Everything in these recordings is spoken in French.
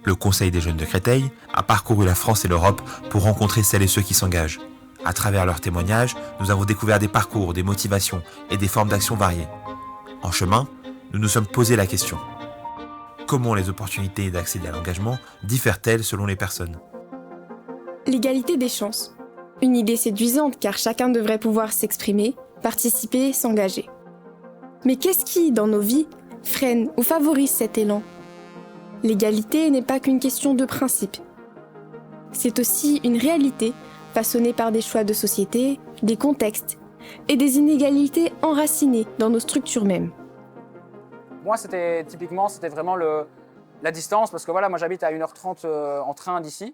Le Conseil des jeunes de Créteil a parcouru la France et l'Europe pour rencontrer celles et ceux qui s'engagent. À travers leurs témoignages, nous avons découvert des parcours, des motivations et des formes d'action variées. En chemin, nous nous sommes posé la question. Comment les opportunités d'accéder à l'engagement diffèrent-elles selon les personnes ? L'égalité des chances. Une idée séduisante car chacun devrait pouvoir s'exprimer, participer, s'engager. Mais qu'est-ce qui, dans nos vies, freine ou favorise cet élan ? L'égalité n'est pas qu'une question de principe. C'est aussi une réalité façonnée par des choix de société, des contextes et des inégalités enracinées dans nos structures mêmes. Moi, c'était vraiment la distance, parce que voilà, moi j'habite à 1h30 en train d'ici,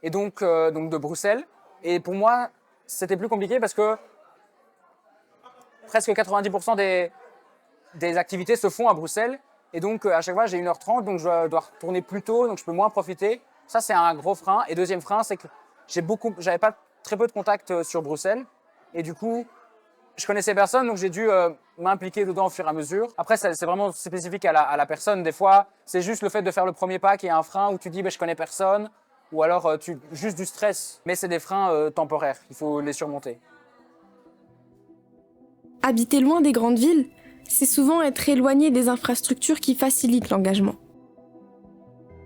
et donc de Bruxelles. Et pour moi, c'était plus compliqué parce que presque 90% des activités se font à Bruxelles. Et donc, à chaque fois, j'ai 1h30, donc je dois retourner plus tôt, donc je peux moins profiter. Ça, c'est un gros frein. Et deuxième frein, c'est que j'avais pas très peu de contacts sur Bruxelles. Et du coup, je connaissais personne, donc j'ai dû m'impliquer dedans au fur et à mesure. Après, c'est vraiment spécifique à la personne. Des fois, c'est juste le fait de faire le premier pas qui est un frein où tu dis je connais personne, ou alors juste du stress. Mais c'est des freins temporaires, il faut les surmonter. Habiter loin des grandes villes, c'est souvent être éloigné des infrastructures qui facilitent l'engagement.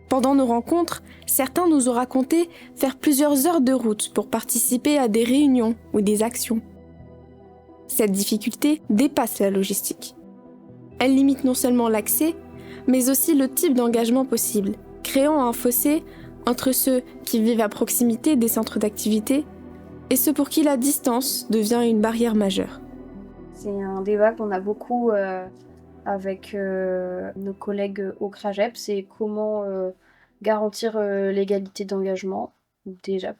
Pendant nos rencontres, certains nous ont raconté faire plusieurs heures de route pour participer à des réunions ou des actions. Cette difficulté dépasse la logistique. Elle limite non seulement l'accès, mais aussi le type d'engagement possible, créant un fossé entre ceux qui vivent à proximité des centres d'activité et ceux pour qui la distance devient une barrière majeure. C'est un débat qu'on a beaucoup avec nos collègues au CRAGEP, c'est comment garantir l'égalité d'engagement. Déjà,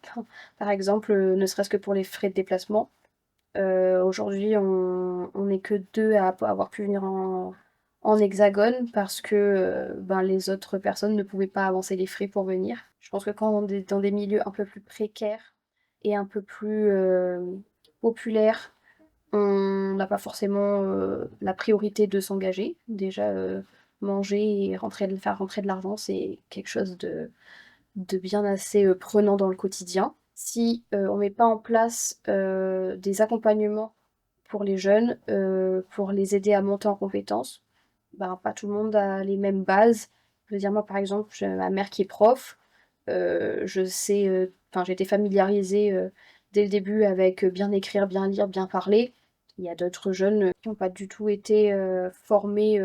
par exemple, ne serait-ce que pour les frais de déplacement. Aujourd'hui, on n'est que 2 à avoir pu venir en hexagone parce que les autres personnes ne pouvaient pas avancer les frais pour venir. Je pense que quand on est dans des milieux un peu plus précaires et un peu plus populaires, on n'a pas forcément la priorité de s'engager. Déjà, manger et faire rentrer de l'argent, c'est quelque chose de bien assez prenant dans le quotidien. Si on ne met pas en place des accompagnements pour les jeunes, pour les aider à monter en compétences, pas tout le monde a les mêmes bases. Je veux dire, moi par exemple, j'ai ma mère qui est prof, je sais, j'ai été familiarisée dès le début avec bien écrire, bien lire, bien parler. Il y a d'autres jeunes qui n'ont pas du tout été formés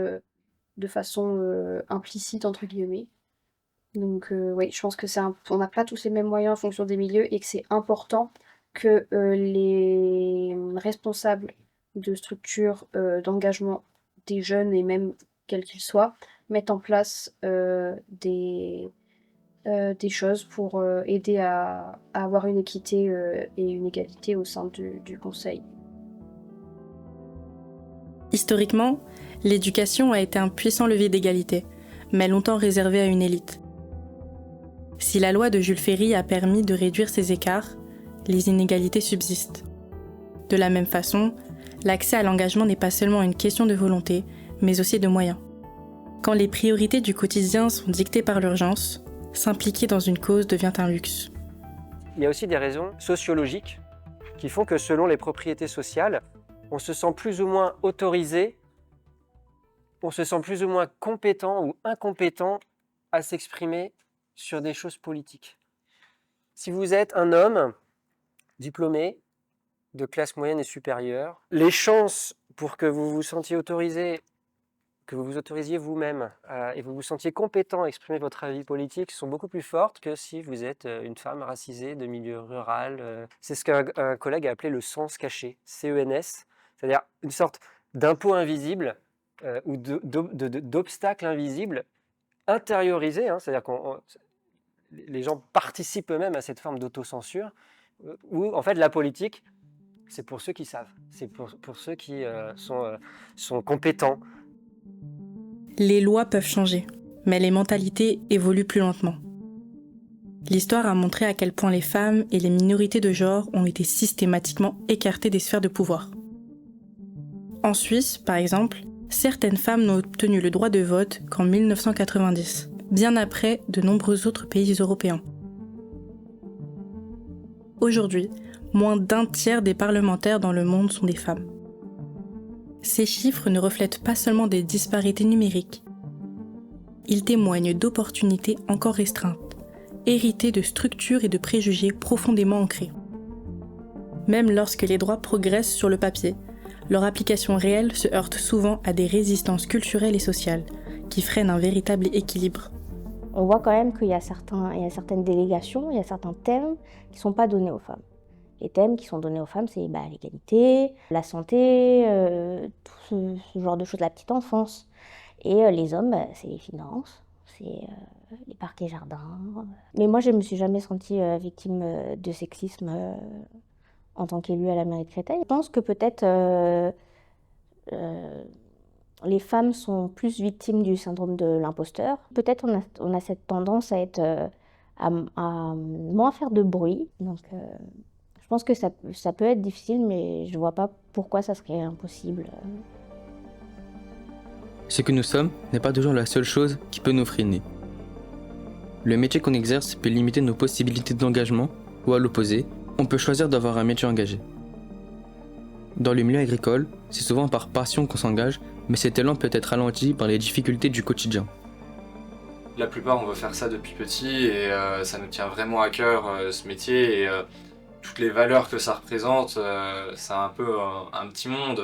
de façon implicite, entre guillemets. Donc oui, je pense que on n'a pas tous les mêmes moyens en fonction des milieux et que c'est important que les responsables de structures d'engagement des jeunes et même quels qu'ils soient mettent en place des choses pour aider à avoir une équité et une égalité au sein du Conseil. Historiquement, l'éducation a été un puissant levier d'égalité, mais longtemps réservé à une élite. Si la loi de Jules Ferry a permis de réduire ces écarts, les inégalités subsistent. De la même façon, l'accès à l'engagement n'est pas seulement une question de volonté, mais aussi de moyens. Quand les priorités du quotidien sont dictées par l'urgence, s'impliquer dans une cause devient un luxe. Il y a aussi des raisons sociologiques qui font que selon les propriétés sociales, on se sent plus ou moins autorisé, on se sent plus ou moins compétent ou incompétent à s'exprimer sur des choses politiques. Si vous êtes un homme diplômé de classe moyenne et supérieure, les chances pour que vous vous sentiez autorisé, que vous vous autorisiez vous-même et vous vous sentiez compétent à exprimer votre avis politique sont beaucoup plus fortes que si vous êtes une femme racisée de milieu rural. C'est ce qu'un collègue a appelé le sens caché, CENS, c'est-à-dire une sorte d'impôt invisible ou d'obstacle invisible intériorisé, c'est-à-dire que les gens participent eux-mêmes à cette forme d'autocensure, où en fait la politique, c'est pour ceux qui savent, c'est pour ceux qui sont compétents. Les lois peuvent changer, mais les mentalités évoluent plus lentement. L'histoire a montré à quel point les femmes et les minorités de genre ont été systématiquement écartées des sphères de pouvoir. En Suisse, par exemple, certaines femmes n'ont obtenu le droit de vote qu'en 1990. bien après de nombreux autres pays européens. Aujourd'hui, moins d'un tiers des parlementaires dans le monde sont des femmes. Ces chiffres ne reflètent pas seulement des disparités numériques. Ils témoignent d'opportunités encore restreintes, héritées de structures et de préjugés profondément ancrés. Même lorsque les droits progressent sur le papier, leur application réelle se heurte souvent à des résistances culturelles et sociales qui freinent un véritable équilibre. On voit quand même qu'il y a certaines délégations, il y a certains thèmes qui ne sont pas donnés aux femmes. Les thèmes qui sont donnés aux femmes, c'est l'égalité, la santé, tout ce genre de choses, la petite enfance. Et les hommes, c'est les finances, c'est les parcs et jardins. Mais moi, je ne me suis jamais sentie victime de sexisme en tant qu'élue à la mairie de Créteil. Je pense que peut-être les femmes sont plus victimes du syndrome de l'imposteur. Peut-être on a cette tendance à être à moins faire de bruit. Donc, je pense que ça peut être difficile, mais je ne vois pas pourquoi ça serait impossible. Ce que nous sommes n'est pas toujours la seule chose qui peut nous freiner. Le métier qu'on exerce peut limiter nos possibilités d'engagement, ou à l'opposé, on peut choisir d'avoir un métier engagé. Dans le milieu agricole, c'est souvent par passion qu'on s'engage, mais cet élan peut être ralenti par les difficultés du quotidien. La plupart, on veut faire ça depuis petit et ça nous tient vraiment à cœur ce métier et toutes les valeurs que ça représente, c'est un peu un petit monde,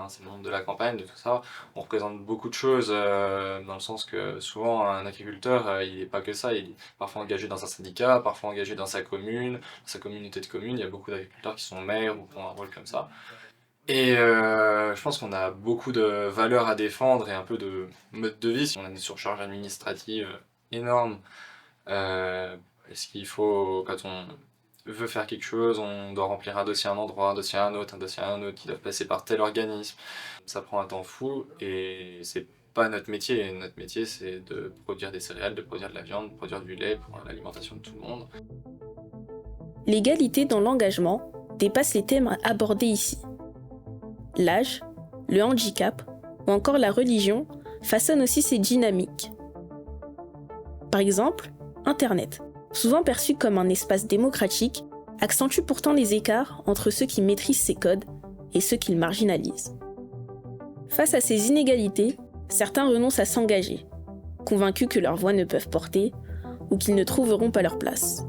c'est le monde de la campagne, de tout ça. On représente beaucoup de choses dans le sens que souvent un agriculteur, il n'est pas que ça, il est parfois engagé dans un syndicat, parfois engagé dans sa commune, sa communauté de communes. Il y a beaucoup d'agriculteurs qui sont maires ou qui ont un rôle comme ça. Et je pense qu'on a beaucoup de valeurs à défendre et un peu de mode de vie. On a des surcharges administratives énormes. Est-ce qu'il faut, quand on veut faire quelque chose, on doit remplir un dossier à un endroit, un dossier à un autre, qui doivent passer par tel organisme. Ça prend un temps fou et c'est pas notre métier. Notre métier, c'est de produire des céréales, de produire de la viande, de produire du lait pour l'alimentation de tout le monde. L'égalité dans l'engagement dépasse les thèmes abordés ici. L'âge, le handicap ou encore la religion façonnent aussi ces dynamiques. Par exemple, Internet, souvent perçu comme un espace démocratique, accentue pourtant les écarts entre ceux qui maîtrisent ces codes et ceux qui le marginalisent. Face à ces inégalités, certains renoncent à s'engager, convaincus que leurs voix ne peuvent porter ou qu'ils ne trouveront pas leur place.